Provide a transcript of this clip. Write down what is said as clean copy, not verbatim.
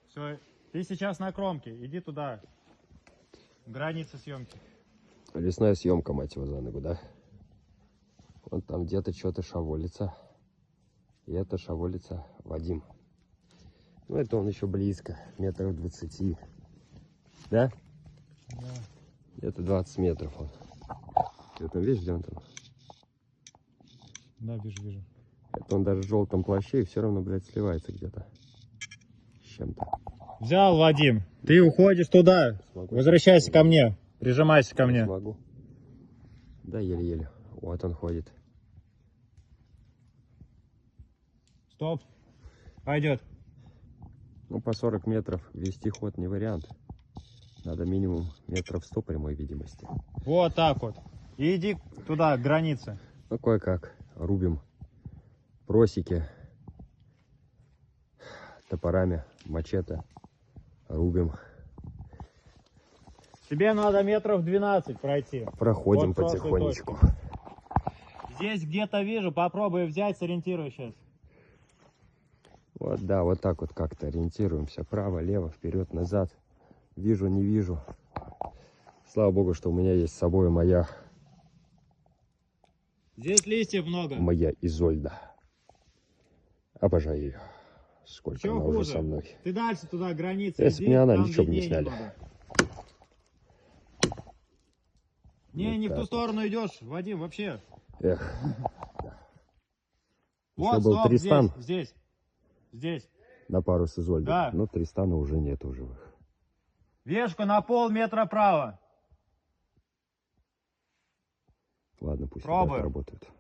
Все, ты сейчас на кромке, иди туда. Граница съемки. Лесная съемка, мать его, за ногу, да? Вот там где-то что-то шаволится. И это шаволится Вадим. Ну, это он еще близко, метров 20. Да? Да. Где-то 20 метров он. Ты там видишь, где он там? Да, вижу. Это он даже в желтом плаще и все равно, блядь, сливается где-то. С чем-то. Взял, Вадим. Ты уходишь туда. Смогу. Возвращайся ко мне. Прижимайся ко мне. Смогу. Да, еле-еле. Вот он ходит. Стоп. Пойдет. Ну, по 40 метров вести ход не вариант. Надо минимум метров 100 прямой видимости. Вот так вот. И иди туда, к границе. Ну, кое-как. Рубим просеки топорами, мачете. Рубим. Тебе надо метров 12 пройти. Проходим Вот потихонечку. Здесь где-то вижу, попробуй взять, сориентируй сейчас. Вот, да, вот так вот как-то ориентируемся. Право, лево, вперед, назад. Вижу, не вижу. Слава богу, что у меня есть с собой моя Здесь листьев много. Изольда. Обожаю ее. Сколько Еще она хуже. уже со мной. Ты дальше туда, границы. Если бы не она, ничего бы не сняли. Не, Вот не в ту так сторону идешь, Вадим, вообще. Эх. Вот, Еще был стоп, Тристан здесь. на пару с Изольдой. Да. Но Тристана уже нет в живых. Вешка на полметра право. Ладно, пусть Пробуем. ребята работают.